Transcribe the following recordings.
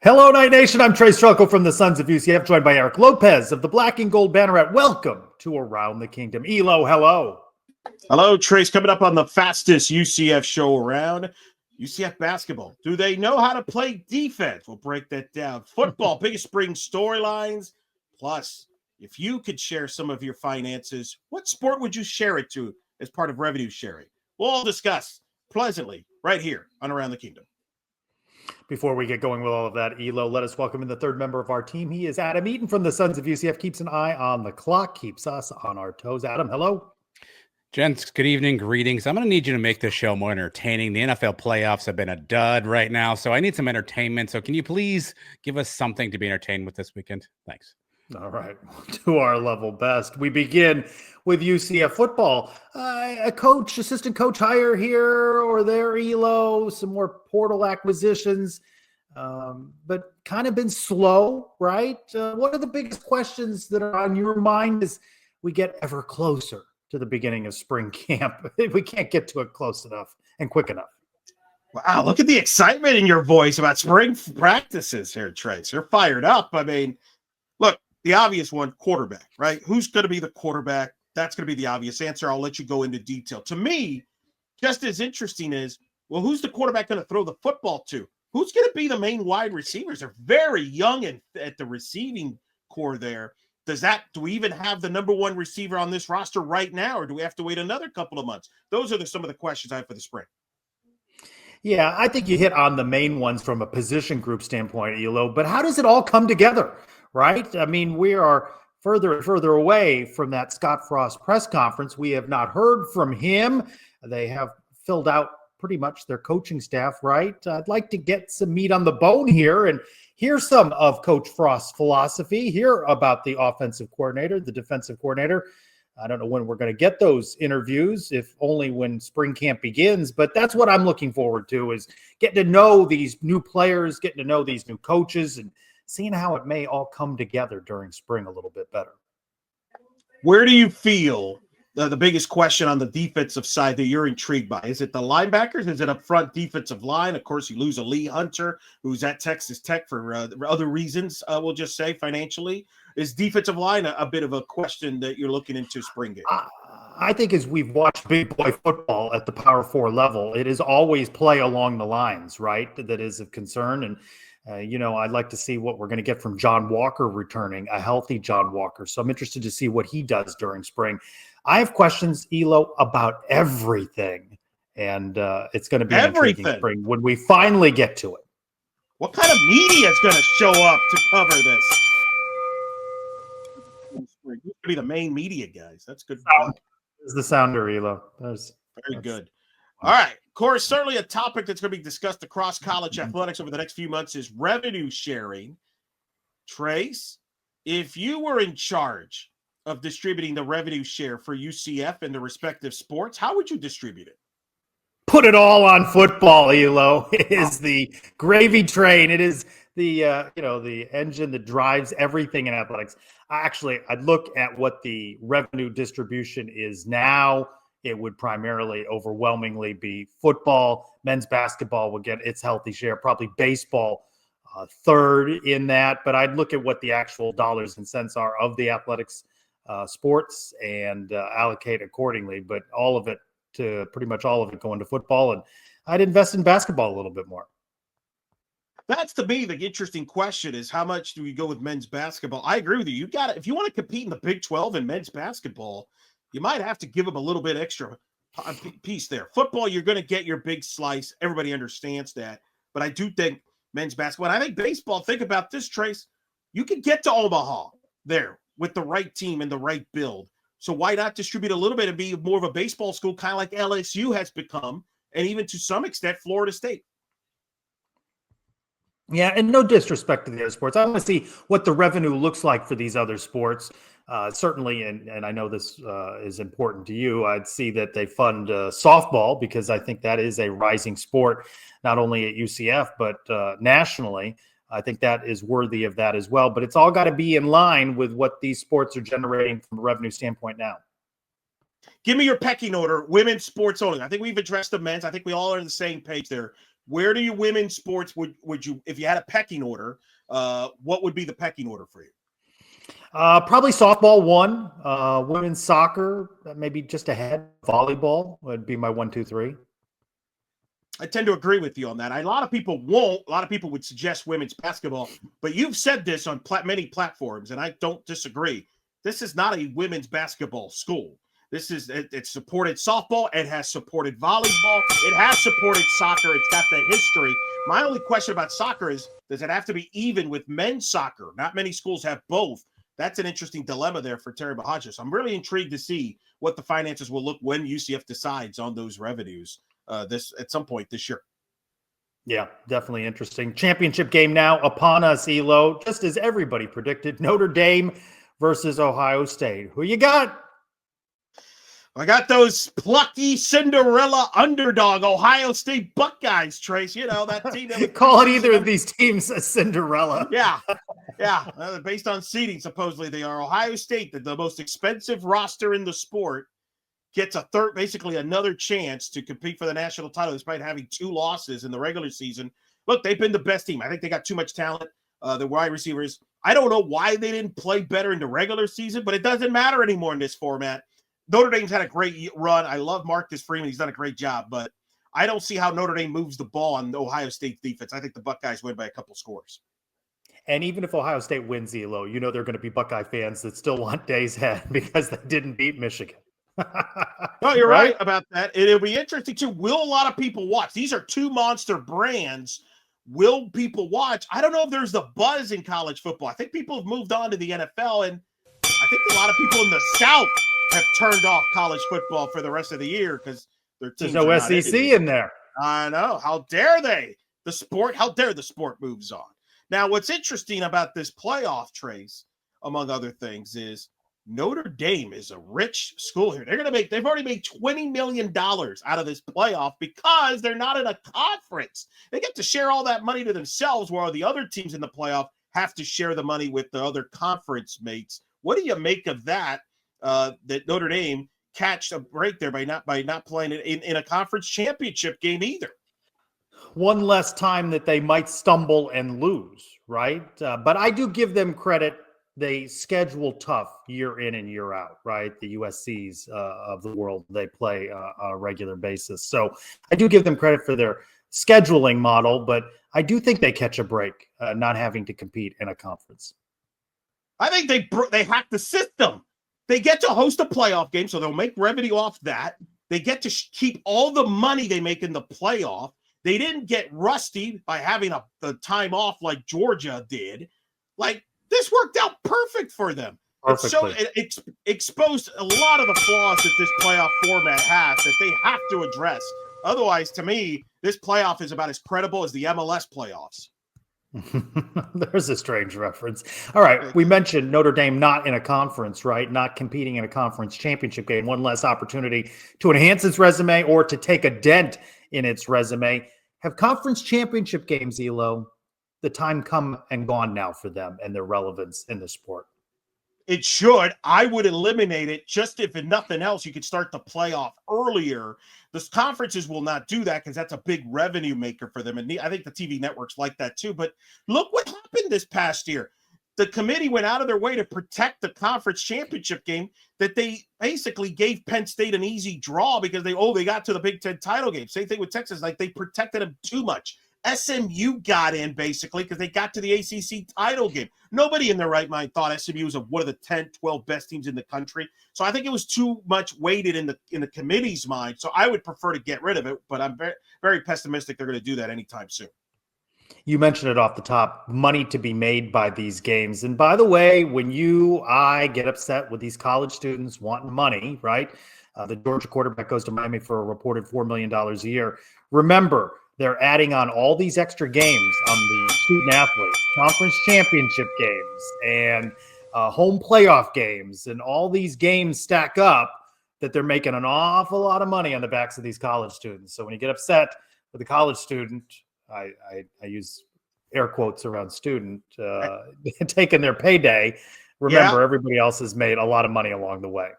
Hello, Night Nation. I'm Trylko from the Sons of UCF, joined by Eric Lopez of the Black and Gold Banneret. Welcome to Around the Kingdom. Elo, hello. Hello, Trace. Coming up on the fastest UCF show around, UCF basketball. Do they know how to play defense? We'll break that down. Football, biggest spring storylines. Plus, if you could share some of your finances, what sport would you share it to as part of revenue sharing? We'll all discuss pleasantly right here on Around the Kingdom. Before we get going with all of that, Elo, let us welcome in the third member of our team. He is Adam Eaton from the Sons of UCF. Keeps an eye on the clock, keeps us on our toes. Adam, hello. Gents, good evening, greetings. I'm going to need you to make this show more entertaining. The NFL playoffs have been a dud right now, so I need some entertainment. So can you please give us something to be entertained with this weekend? Thanks. All right, we'll do our level best. We begin with UCF football. Assistant coach hire here or there, Elo, some more portal acquisitions, but kind of been slow, right? What are the biggest questions that are on your mind as we get ever closer to the beginning of spring camp? We can't get to it close enough and quick enough. Wow, look at the excitement in your voice about spring practices here, Trace. You're fired up. I mean, look, the obvious one, quarterback, right? Who's going to be the quarterback? That's going to be the obvious answer. I'll let you go into detail. To me, just as interesting is, well, who's the quarterback going to throw the football to? Who's going to be the main wide receivers? They're very young at the receiving core there. Do we even have the number one receiver on this roster right now, or do we have to wait another couple of months? Those are some of the questions I have for the spring. Yeah, I think you hit on the main ones from a position group standpoint, Elo, but how does it all come together, right? I mean, we are further and further away from that Scott Frost press conference. We have not heard from him. They have filled out pretty much their coaching staff, right? I'd like to get some meat on the bone here and hear some of Coach Frost's philosophy, hear about the offensive coordinator, the defensive coordinator. I don't know when we're going to get those interviews, if only when spring camp begins, but that's what I'm looking forward to, is getting to know these new players, getting to know these new coaches, and seeing how it may all come together during spring a little bit better. Where do you feel the biggest question on the defensive side that you're intrigued by? Is it the linebackers? Is it up front defensive line? Of course, you lose a Lee Hunter, who's at Texas Tech for other reasons, we'll just say financially. Is defensive line a bit of a question that you're looking into spring game? I think as we've watched big boy football at the Power 4 level, it is always play along the lines, right? That is of concern. And I'd like to see what we're going to get from John Walker returning, a healthy John Walker. So I'm interested to see what he does during spring. I have questions, Elo, about everything. And it's going to be an intriguing spring when we finally get to it. What kind of media is going to show up to cover this? You're going to be the main media guys. That's good. Is the sounder, Elo. That's good. All right. Of course, certainly a topic that's going to be discussed across college athletics over the next few months is revenue sharing. Trace, if you were in charge of distributing the revenue share for UCF and the respective sports, how would you distribute it? Put it all on football, Elo. It is the gravy train. It is the the engine that drives everything in athletics. I'd look at what the revenue distribution is now. It would primarily, overwhelmingly be football. Men's basketball will get its healthy share, probably baseball third in that. But I'd look at what the actual dollars and cents are of the athletics sports and allocate accordingly. But pretty much all of it going to football. And I'd invest in basketball a little bit more. That's, to me, the interesting question is how much do we go with men's basketball? I agree with you. You got to, if you want to compete in the Big 12 in men's basketball, you might have to give them a little bit extra piece there. Football, you're going to get your big slice. Everybody understands that. But I do think men's basketball, and I think baseball, think about this, Trace. You can get to Omaha there with the right team and the right build. So why not distribute a little bit and be more of a baseball school, kind of like LSU has become, and even to some extent, Florida State? Yeah, and no disrespect to the other sports. I want to see what the revenue looks like for these other sports. Certainly, and I know this is important to you, I'd see that they fund softball, because I think that is a rising sport, not only at UCF, but nationally. I think that is worthy of that as well. But it's all got to be in line with what these sports are generating from a revenue standpoint now. Give me your pecking order. Women's sports only. I think we've addressed the men's. I think we all are on the same page there. where do you women's sports would you, if you had a pecking order, what would be the pecking order for you? Probably softball 1, women's soccer maybe just ahead. Volleyball would be my 1, 2, 3. I tend to agree with you on that. A lot of people won't. A lot of people would suggest women's basketball, but you've said this on many platforms, and I don't disagree. This is not a women's basketball school. It's supported softball. It has supported volleyball. It has supported soccer. It's got the history. My only question about soccer is, does it have to be even with men's soccer? Not many schools have both. That's an interesting dilemma there for Terry Bahadja. I'm really intrigued to see what the finances will look when UCF decides on those revenues this at some point this year. Yeah, definitely interesting. Championship game now upon us, Elo. Just as everybody predicted, Notre Dame versus Ohio State. Who you got? I got those plucky Cinderella underdog Ohio State Buckeyes, Trace. You know, that team. That Call it either of these teams a Cinderella. Yeah. Based on seeding, supposedly they are. Ohio State, the most expensive roster in the sport, gets basically another chance to compete for the national title despite having 2 losses in the regular season. Look, they've been the best team. I think they got too much talent. The wide receivers. I don't know why they didn't play better in the regular season, but it doesn't matter anymore in this format. Notre Dame's had a great run. I love Marcus Freeman. He's done a great job, but I don't see how Notre Dame moves the ball on Ohio State's defense. I think the Buckeyes win by a couple scores. And even if Ohio State wins, Elo, you know they're going to be Buckeye fans that still want Days Head because they didn't beat Michigan. No, you're right about that. It'll be interesting, too. Will a lot of people watch? These are 2 monster brands. Will people watch? I don't know if there's the buzz in college football. I think people have moved on to the NFL, and I think a lot of people in the South have turned off college football for the rest of the year because their teams there's no SEC in there. I know. How dare they? How dare the sport moves on? Now, what's interesting about this playoff, Trace, among other things, is Notre Dame is a rich school here. They've already made $20 million out of this playoff because they're not in a conference. They get to share all that money to themselves, while the other teams in the playoff have to share the money with the other conference mates. What do you make of that? That Notre Dame catched a break there by not playing it in a conference championship game either. One less time that they might stumble and lose, right? But I do give them credit. They schedule tough year in and year out, right? The USCs of the world, they play on a regular basis. So I do give them credit for their scheduling model, but I do think they catch a break not having to compete in a conference. I think they hack the system. They get to host a playoff game, so they'll make revenue off that. They get to keep all the money they make in the playoff. They didn't get rusty by having the time off like Georgia did. Like, this worked out perfect for them. It exposed a lot of the flaws that this playoff format has that they have to address. Otherwise, to me, this playoff is about as credible as the MLS playoffs. There's a strange reference. All right. We mentioned Notre Dame not in a conference, right? Not competing in a conference championship game. One less opportunity to enhance its resume or to take a dent in its resume. Have conference championship games, Elo, the time come and gone now for them and their relevance in the sport? It should. I would eliminate it. Just if nothing else, you could start the playoff earlier. The conferences will not do that because that's a big revenue maker for them. And I think the TV networks like that too. But look what happened this past year. The committee went out of their way to protect the conference championship game that they basically gave Penn State an easy draw because they got to the Big Ten title game. Same thing with Texas. Like, they protected them too much. SMU got in basically because they got to the ACC title game. Nobody in their right mind thought SMU was one of the 10, 12 best teams in the country. So I think it was too much weighted in the committee's mind. So I would prefer to get rid of it, but I'm very, very pessimistic they're going to do that anytime soon. You mentioned it off the top, money to be made by these games. And by the way, when I get upset with these college students wanting money, right? The Georgia quarterback goes to Miami for a reported $4 million a year. Remember, they're adding on all these extra games on the student athletes, conference championship games, and home playoff games, and all these games stack up that they're making an awful lot of money on the backs of these college students. So when you get upset with a college student, I use air quotes around student, taking their payday, remember everybody else has made a lot of money along the way.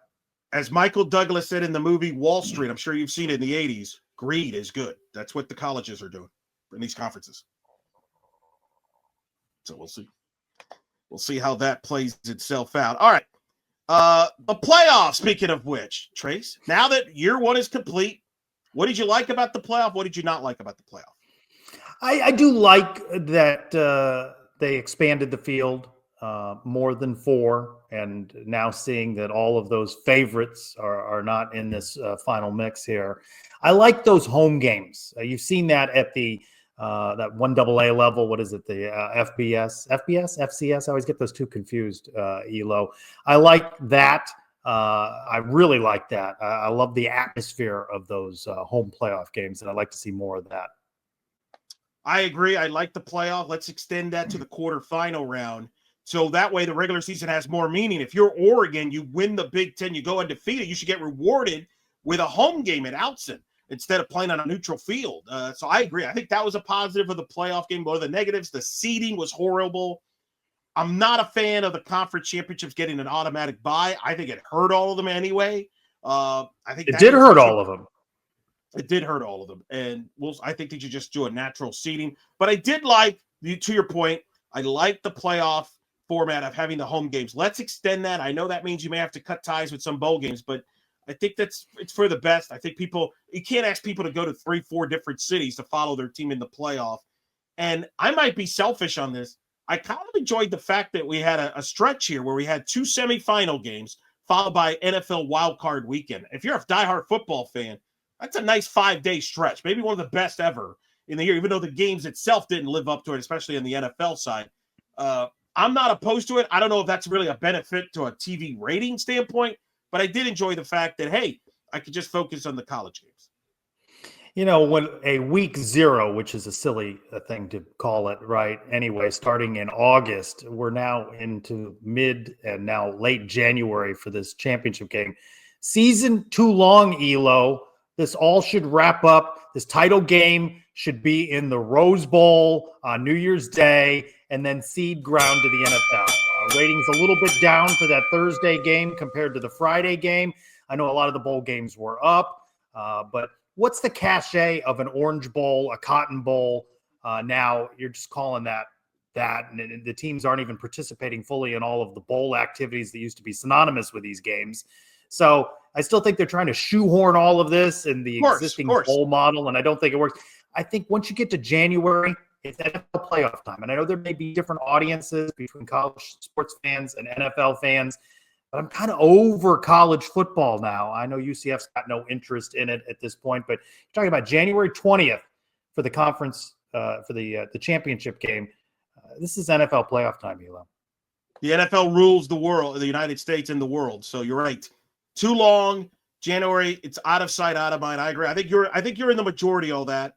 As Michael Douglas said in the movie Wall Street, I'm sure you've seen it in the 80s, greed is good. That's what the colleges are doing. in these conferences. So we'll see. We'll see how that plays itself out. All right. The playoffs, speaking of which, Trace, now that year one is complete, what did you like about the playoff? What did you not like about the playoff? I do like that they expanded the field more than 4, and now seeing that all of those favorites are not in this final mix here. I like those home games. You've seen that at the that 1AA level. What is it? The FCS? I always get those two confused, Elo. I like that. I really like that. I love the atmosphere of those home playoff games, and I'd like to see more of that. I agree. I like the playoff. Let's extend that to the quarterfinal round. So that way the regular season has more meaning. If you're Oregon, you win the Big Ten, you go undefeated, you should get rewarded with a home game at Outson instead of playing on a neutral field. So I agree. I think that was a positive of the playoff game. What are the negatives? The seeding was horrible. I'm not a fan of the conference championships getting an automatic bye. I think it hurt all of them anyway. I think it did hurt all of them. It did hurt all of them. And I think they should just do a natural seeding. But I did like, to your point, I like the playoff format of having the home games. Let's extend that. I know that means you may have to cut ties with some bowl games, but I think it's for the best. I think you can't ask people to go to 3-4 different cities to follow their team in the playoff. And I might be selfish on this. I kind of enjoyed the fact that we had a stretch here where we had 2 semifinal games followed by NFL wildcard weekend. If you're a diehard football fan, that's a nice 5-day stretch, maybe one of the best ever in the year, even though the games itself didn't live up to it, especially on the NFL side. I'm not opposed to it. I don't know if that's really a benefit to a TV rating standpoint, but I did enjoy the fact that, hey, I could just focus on the college games. You know, when a week 0, which is a silly thing to call it, right? Anyway, starting in August, we're now into mid and now late January for this championship game. Season too long, Elo. This all should wrap up. This title game should be in the Rose Bowl on New Year's Day and then seed ground to the NFL. Ratings a little bit down for that Thursday game compared to the Friday game. I know a lot of the bowl games were up, but what's the cachet of an Orange Bowl, a Cotton Bowl? Now you're just calling that, and the teams aren't even participating fully in all of the bowl activities that used to be synonymous with these games. So I still think they're trying to shoehorn all of this in the existing bowl model, and I don't think it works. I think once you get to January, it's NFL playoff time. And I know there may be different audiences between college sports fans and NFL fans, but I'm kind of over college football now. I know UCF's got no interest in it at this point, but you're talking about January 20th for the conference, for the championship game. This is NFL playoff time, Elo. The NFL rules the world, the United States and the world. So you're right. Too long. January, it's out of sight, out of mind. I agree. I think you're in the majority of all that.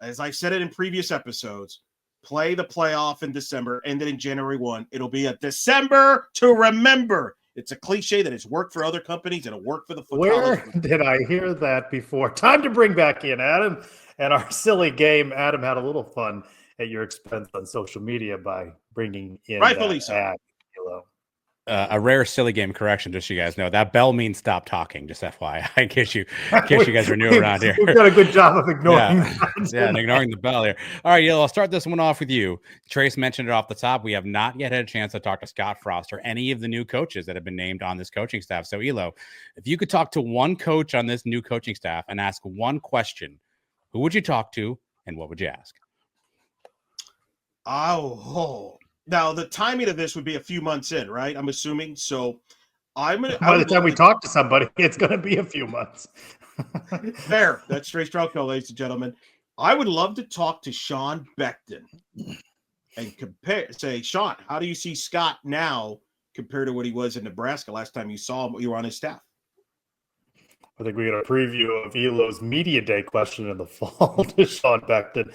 As I said it in previous episodes, play the playoff in December, and then in January 1, it'll be a December to remember. It's a cliche that has worked for other companies and it'll work for the football. Where did I hear that before? Time to bring back in Adam and our silly game. Adam had a little fun at your expense on social media by bringing in rightfully that so. ad. Hello. A rare silly game correction, just so you guys know. That bell means stop talking, just FYI, in case you guys are new around here. We've done a good job of ignoring and ignoring the bell here. All right, I'll start this one off with you. Trace mentioned it off the top. We have not yet had a chance to talk to Scott Frost or any of the new coaches that have been named on this coaching staff. So, Elo, if you could talk to one coach on this new coaching staff and ask one question, who would you talk to and what would you ask? Now, the timing of this would be a few months in, right? I'm assuming. So by the time we talk to somebody, it's going to be a few months. Fair. That's straight Trylko, ladies and gentlemen. I would love to talk to Sean Beckton and say, Sean, how do you see Scott now compared to what he was in Nebraska last time you saw him? You were on his staff. I think we got a preview of Elo's media day question in the fall to Sean Beckton.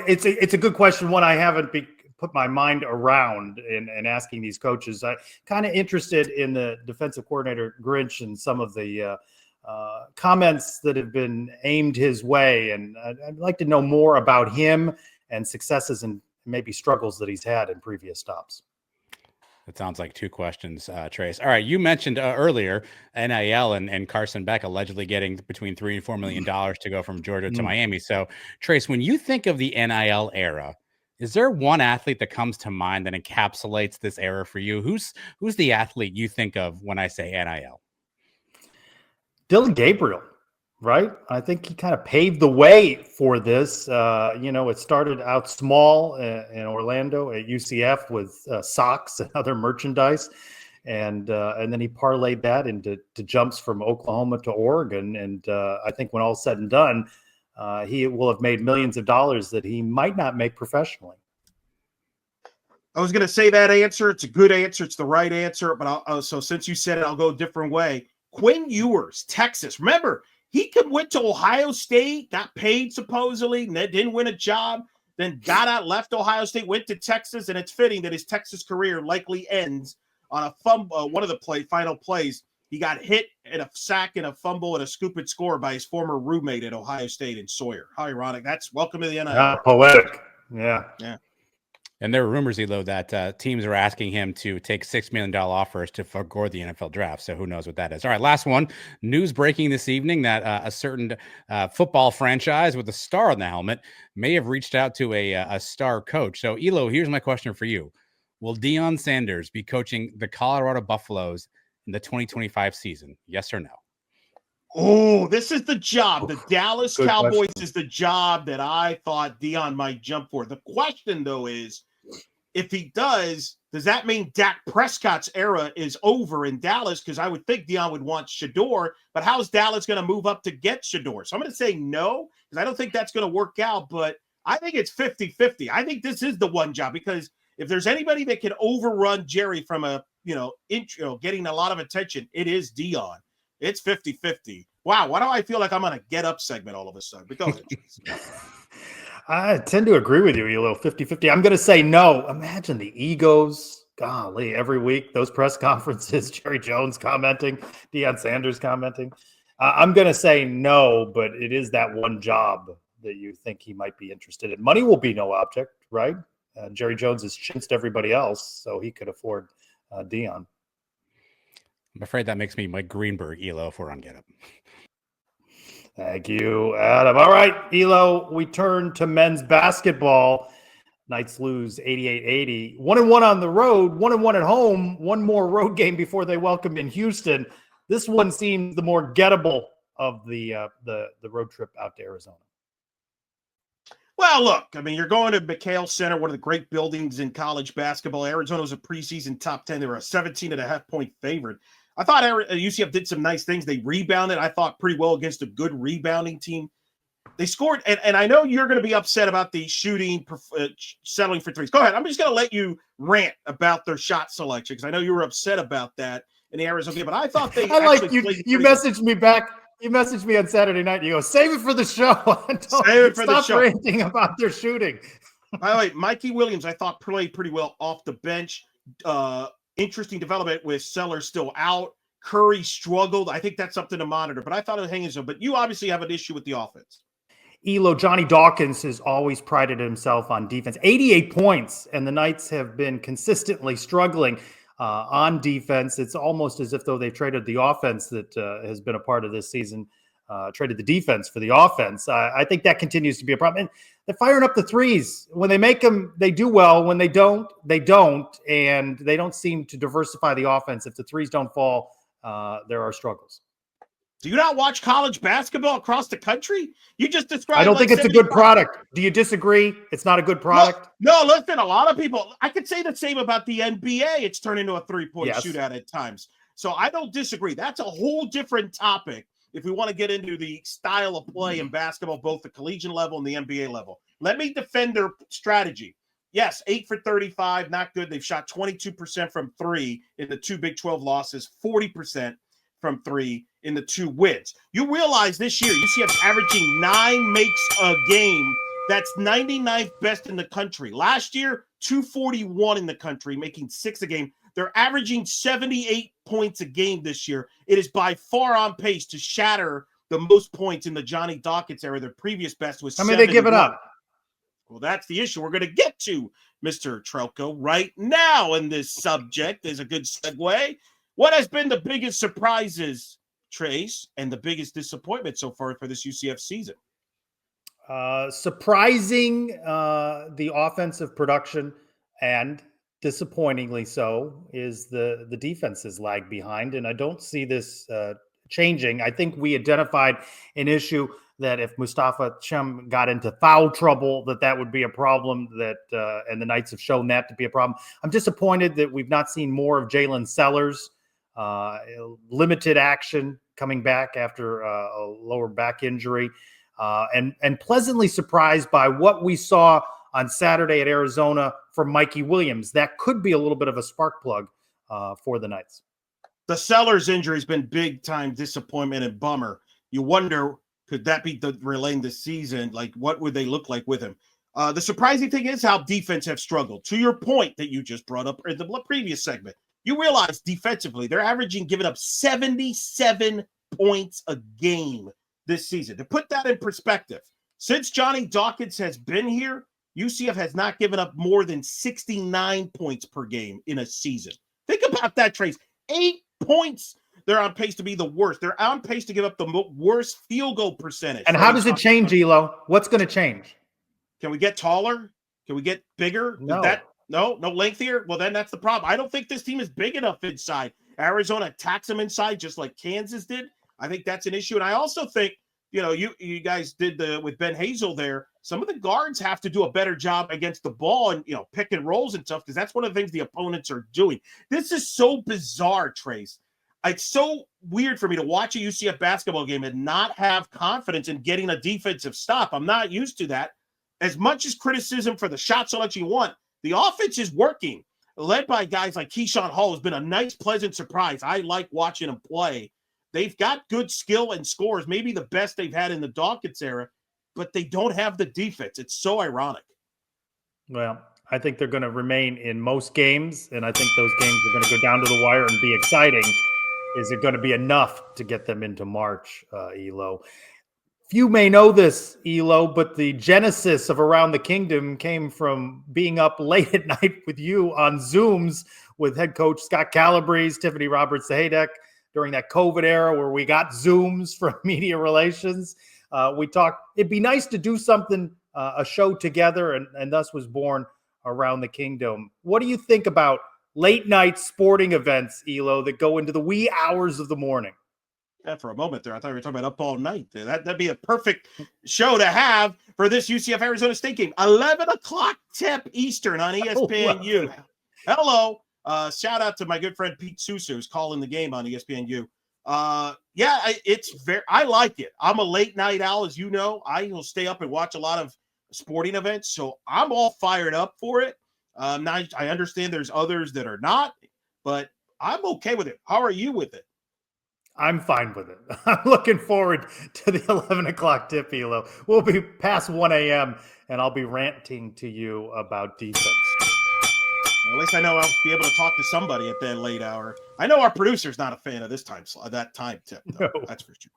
It's a good question. One I haven't put my mind around in asking these coaches. I kind of interested in the defensive coordinator Grinch and some of the comments that have been aimed his way. And I'd like to know more about him and successes and maybe struggles that he's had in previous stops. That sounds like two questions, Trace. All right, you mentioned earlier NIL and Carson Beck allegedly getting between $3 and $4 million to go from Georgia to Miami. So, Trace, when you think of the NIL era, is there one athlete that comes to mind that encapsulates this era for you? Who's the athlete you think of when I say NIL? Dylan Gabriel, right? I think he kind of paved the way for this. It started out small in Orlando at UCF with socks and other merchandise. And then he parlayed that into jumps from Oklahoma to Oregon. And I think when all's said and done, he will have made millions of dollars that he might not make professionally. I was going to say that answer. It's a good answer. It's the right answer. But so since you said it, I'll go a different way. Quinn Ewers, Texas. Remember, he went to Ohio State, got paid supposedly, and didn't win a job, then got out, left Ohio State, went to Texas, and it's fitting that his Texas career likely ends on a fumble. One of the final plays, he got hit in a sack and a fumble and a scoop and score by his former roommate at Ohio State in Sawyer. How ironic. That's welcome to the NIL. Poetic. Yeah. And there are rumors, Elo, that teams are asking him to take $6 million offers to forego the NFL draft. So who knows what that is. All right, last one. News breaking this evening that a certain football franchise with a star on the helmet may have reached out to a star coach. So, Elo, here's my question for you. Will Deion Sanders be coaching the Colorado Buffaloes in the 2025 season? Yes or no? Oh, this is the job. The Dallas Cowboys is the job that I thought Deion might jump for. The question, though, is if he does that mean Dak Prescott's era is over in Dallas? Because I would think Deion would want Shador, but how is Dallas going to move up to get Shador? So I'm going to say no, because I don't think that's going to work out, but I think it's 50-50. I think this is the one job, because if there's anybody that can overrun Jerry from getting a lot of attention, it is Deion. It's 50-50. Wow, why do I feel like I'm on a Get Up segment all of a sudden? But go ahead. I tend to agree with you, Elo, 50-50. I'm going to say no. Imagine the egos. Golly, every week, those press conferences, Jerry Jones commenting, Deion Sanders commenting. I'm going to say no, but it is that one job that you think he might be interested in. Money will be no object, right? Jerry Jones has chinced everybody else, so he could afford Deion. I'm afraid that makes me Mike Greenberg, Elo, if we're on Get Up. Thank you, Adam. All right, Elo, we turn to men's basketball. Knights lose 88-80. 1-1 on the road, 1-1 at home. One more road game before they welcome in Houston. This one seems the more gettable of the road trip out to Arizona. Well, look, I mean, you're going to McHale Center, one of the great buildings in college basketball. Arizona was a preseason top 10. They were a 17.5-point favorite. I thought UCF did some nice things. They rebounded, I thought, pretty well against a good rebounding team. They scored, and I know you're going to be upset about the shooting, settling for threes. Go ahead. I'm just going to let you rant about their shot selection, because I know you were upset about that in the Arizona game. But I thought they you messaged me back. You messaged me on Saturday night. And you go, save it for the show. Save it for the show. Stop ranting about their shooting. By the way, Mikey Williams, I thought played pretty well off the bench. Interesting development with Sellers still out. Curry struggled. I think that's something to monitor, but I thought it was hanging so. But you obviously have an issue with the offense. Elo, Johnny Dawkins has always prided himself on defense. 88 points, and the Knights have been consistently struggling on defense. It's almost as if though they've traded the offense that has been a part of this season, traded the defense for the offense. I think that continues to be a problem. And they're firing up the threes. When they make them, they do well. When they don't, they don't. And they don't seem to diversify the offense. If the threes don't fall, there are struggles. Do you not watch college basketball across the country? You just described. I don't think it's a good product. Do you disagree? It's not a good product? No, listen, a lot of people, I could say the same about the NBA. It's turned into a three-point shootout at times. So I don't disagree. That's a whole different topic if we want to get into the style of play in basketball, both the collegiate level and the NBA level. Let me defend their strategy. Yes, 8 for 35, not good. They've shot 22% from three in the two Big 12 losses, 40% from three in the two wins. You realize this year, UCF's averaging 9 makes a game. That's 99th best in the country. Last year, 241 in the country, making 6 a game. They're averaging 78 points a game this year. It is by far on pace to shatter the most points in the Johnny Dawkins era. Their previous best was 71. How many they giving up? Well, that's the issue we're going to get to, Mr. Trylko, right now in this subject. Is a good segue. What has been the biggest surprises, Trace, and the biggest disappointment so far for this UCF season? Surprising the offensive production, and disappointingly so is the defense's lag behind. And I don't see this changing. I think we identified an issue that if Mustafa Chem got into foul trouble, that would be a problem. And the Knights have shown that to be a problem. I'm disappointed that we've not seen more of Jalen Sellers. Limited action coming back after a lower back injury. And pleasantly surprised by what we saw on Saturday at Arizona from Mikey Williams. That could be a little bit of a spark plug for the Knights. The Sellers injury has been big time disappointment and bummer. You wonder, could that be the relaying the season? Like, what would they look like with him? The surprising thing is how defense have struggled. To your point that you just brought up in the previous segment, you realize defensively they're averaging giving up 77 points a game this season. To put that in perspective, since Johnny Dawkins has been here, UCF has not given up more than 69 points per game in a season. Think about that, Trace. 8 points. They're on pace to be the worst. They're on pace to give up the worst field goal percentage. And how does it change, Elo? What's going to change? Can we get taller? Can we get bigger? No lengthier? Well, then that's the problem. I don't think this team is big enough inside. Arizona attacks them inside just like Kansas did. I think that's an issue. And I also think, you guys did with Ben Hazel there. Some of the guards have to do a better job against the ball and, pick and rolls and stuff, because that's one of the things the opponents are doing. This is so bizarre, Trace. It's so weird for me to watch a UCF basketball game and not have confidence in getting a defensive stop. I'm not used to that. As much as criticism for the shot selection you want, the offense is working. Led by guys like Keyshawn Hall has been a nice, pleasant surprise. I like watching him play. They've got good skill and scores, maybe the best they've had in the Dawkins era, but they don't have the defense. It's so ironic. Well, I think they're going to remain in most games, and I think those games are going to go down to the wire and be exciting. Is it going to be enough to get them into March, Elo? Few may know this, Elo, but the genesis of Around the Kingdom came from being up late at night with you on Zooms with head coach Scott Calabrese, Tiffany Roberts-Zahedek during that COVID era where we got Zooms from media relations. We talked, it'd be nice to do something, a show together, and thus was born Around the Kingdom. What do you think about late night sporting events, Elo, that go into the wee hours of the morning? Yeah, for a moment there, I thought we were talking about up all night. That'd be a perfect show to have for this UCF Arizona State game. 11 o'clock tip Eastern on ESPNU. Hello. Shout out to my good friend Pete Sousa, who's calling the game on ESPNU. I like it. I'm a late night owl, as you know. I will stay up and watch a lot of sporting events, so I'm all fired up for it. Now I understand there's others that are not, but I'm okay with it. How are you with it? I'm fine with it. I'm looking forward to the 11 o'clock tip, Elo. We'll be past 1 a.m., and I'll be ranting to you about defense. At least I know I'll be able to talk to somebody at that late hour. I know our producer's not a fan of that time tip, though. No. That's for sure.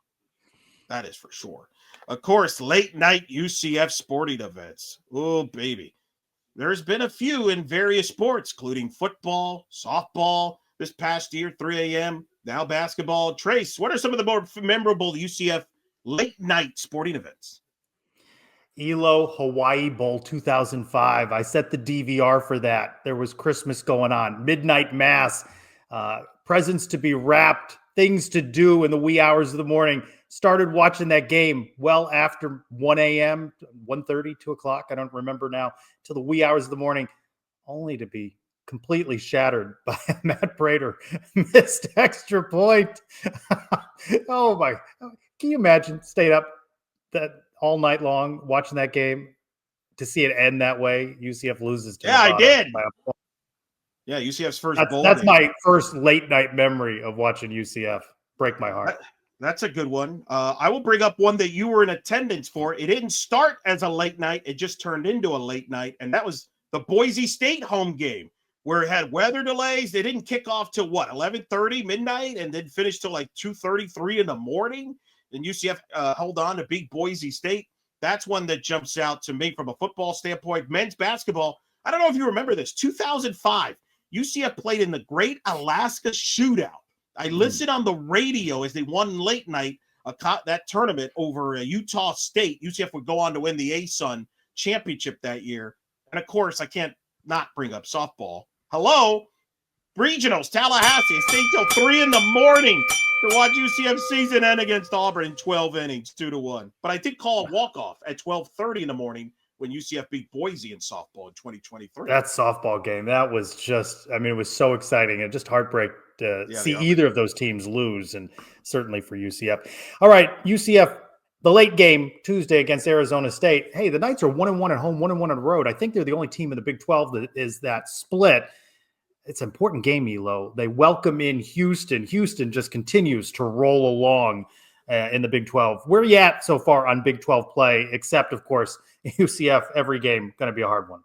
That is for sure. Of course, late night UCF sporting events. Oh, baby. There's been a few in various sports, including football, softball, this past year, 3 a.m., now basketball. Trace, what are some of the more memorable UCF late night sporting events? Elo Hawaii Bowl 2005. I set the DVR for that. There was Christmas going on, midnight mass, presents to be wrapped, things to do in the wee hours of the morning. Started watching that game well after 1 a.m., 1:30, 2 o'clock. I don't remember now, till the wee hours of the morning, only to be completely shattered by a Matt Prater missed extra point. Oh my! Can you imagine staying up that all night long watching that game to see it end that way? UCF loses. Yeah, I did. Yeah, UCF's first bowl. That's my first late night memory of watching UCF break my heart. That's a good one. I will bring up one that you were in attendance for. It didn't start as a late night. It just turned into a late night, and that was the Boise State home game, where it had weather delays. They didn't kick off till 11:30 midnight, and then finish till 2:33 in the morning. And UCF held on to beat Boise State. That's one that jumps out to me from a football standpoint. Men's basketball, I don't know if you remember this, 2005, UCF played in the Great Alaska Shootout. I listened on the radio as they won late night that tournament over Utah State. UCF would go on to win the ASUN championship that year. And, of course, I can't not bring up softball. Hello, regionals, Tallahassee. Stayed till 3 in the morning to watch UCF season end against Auburn in 12 innings, 2-1. But I did call a walk-off at 12:30 in the morning when UCF beat Boise in softball in 2023. That softball game, that was just, I mean, it was so exciting and just heartbreak to see either of those teams lose, and certainly for UCF. All right, UCF, the late game Tuesday against Arizona State. Hey, the Knights are 1-1 at home, 1-1 on the road. I think they're the only team in the Big 12 that is that split. It's an important game, Elo. They welcome in Houston. Houston just continues to roll along in the Big 12. Where are you at so far on Big 12 play, except, of course, UCF, every game going to be a hard one?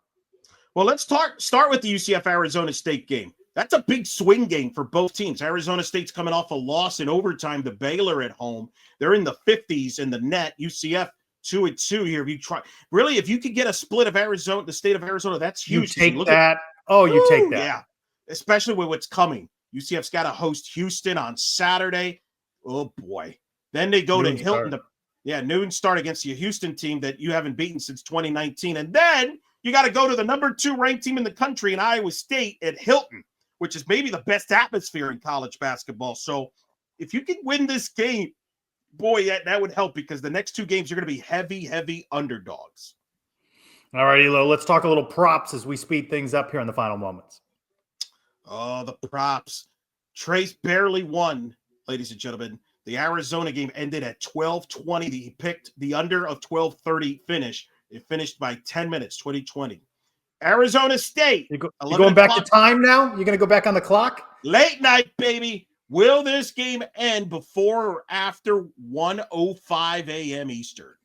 Well, let's start with the UCF-Arizona State game. That's a big swing game for both teams. Arizona State's coming off a loss in overtime to Baylor at home. They're in the 50s in the net. UCF 2-2 here. If you could get a split of Arizona, the state of Arizona, that's huge. You take that. You take that. Yeah, especially with what's coming. UCF's got to host Houston on Saturday. Oh, boy. Then they go to Hilton. Noon start against the Houston team that you haven't beaten since 2019. And then you got to go to the number 2 ranked team in the country in Iowa State at Hilton, which is maybe the best atmosphere in college basketball. So if you can win this game, boy, that would help, because the next 2 games are going to be heavy, heavy underdogs. All right, Elo, let's talk a little props as we speed things up here in the final moments. Oh, the props. Trace barely won, ladies and gentlemen. The Arizona game ended at 12:20. He picked the under of 12:30 finish. It finished by 10 minutes, 2020. Arizona State. You're going back to time now? You're going to go back on the clock? Late night, baby. Will this game end before or after 1:05 a.m. Eastern?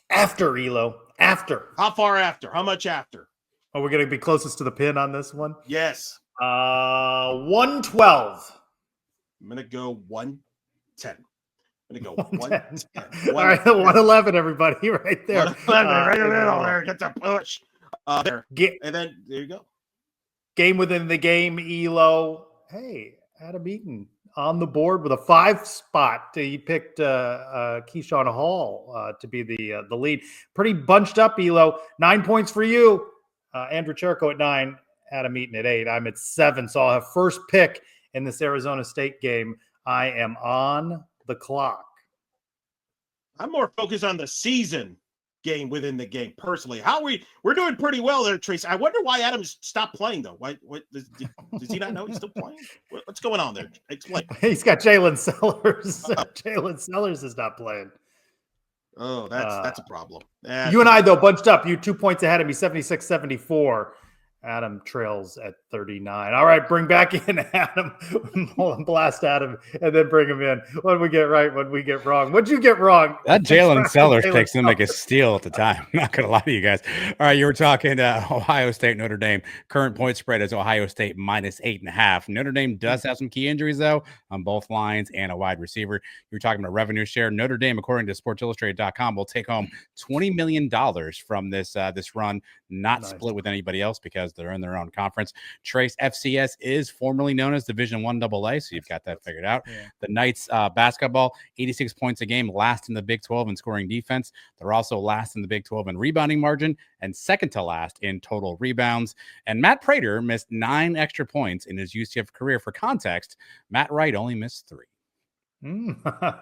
After, Elo. After. How far after? How much after? Oh, we're going to be closest to the pin on this one? Yes. 112. I'm going to go 110. I'm going to go 110. All right, 111, everybody, right there. 111, right in the middle there. Get the push. There. And then, there you go. Game within the game, Elo. Hey, Adam Eaton on the board with a 5 spot. He picked Keyshawn Hall to be the lead. Pretty bunched up, Elo. 9 points for you. Andrew Trylko at 9, Adam Eaton at 8. I'm at 7, so I'll have first pick in this Arizona State game. I am on the clock. I'm more focused on the season game within the game, personally. We're doing pretty well there, Trace. I wonder why Adams stopped playing, though. Why does he not know he's still playing? What's going on there? Explain. He's got Jalen Sellers. Jalen Sellers is not playing. Oh, that's a problem. You and I, though, bunched up. You 2 points ahead of me, 76-74. Adam trails at 39. All right, bring back in Adam. Blast Adam, and then bring him in. What did we get right? What did we get wrong? What'd you get wrong? That Jalen Sellers pick seemed like a steal at the time. I'm not going to lie to you guys. All right, you were talking Ohio State, Notre Dame. Current point spread is Ohio State -8.5. Notre Dame does have some key injuries, though, on both lines and a wide receiver. You were talking about revenue share. Notre Dame, according to SportsIllustrated.com, will take home $20 million from this run, not split with anybody else because they're in their own conference. Trace, FCS is formerly known as Division I AA, so you've got that figured out. Yeah. The Knights basketball, 86 points a game, last in the Big 12 in scoring defense. They're also last in the Big 12 in rebounding margin and second to last in total rebounds. And Matt Prater missed 9 extra points in his UCF career. For context, Matt Wright only missed 3.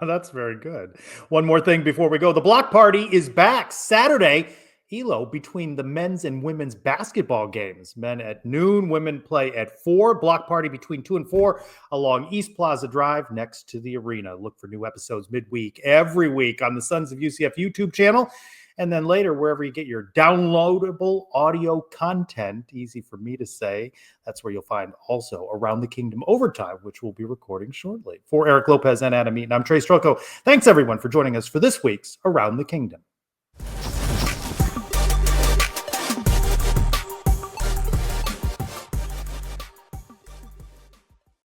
That's very good. One more thing before we go. The block party is back Saturday. Elo, between the men's and women's basketball games. Men at noon, women play at 4. Block party between 2 and 4 along East Plaza Drive next to the arena. Look for new episodes midweek every week on the Sons of UCF YouTube channel. And then later, wherever you get your downloadable audio content, easy for me to say, that's where you'll find also Around the Kingdom Overtime, which we'll be recording shortly. For Eric Lopez and Adam Eaton, I'm Trace Trylko. Thanks, everyone, for joining us for this week's Around the Kingdom.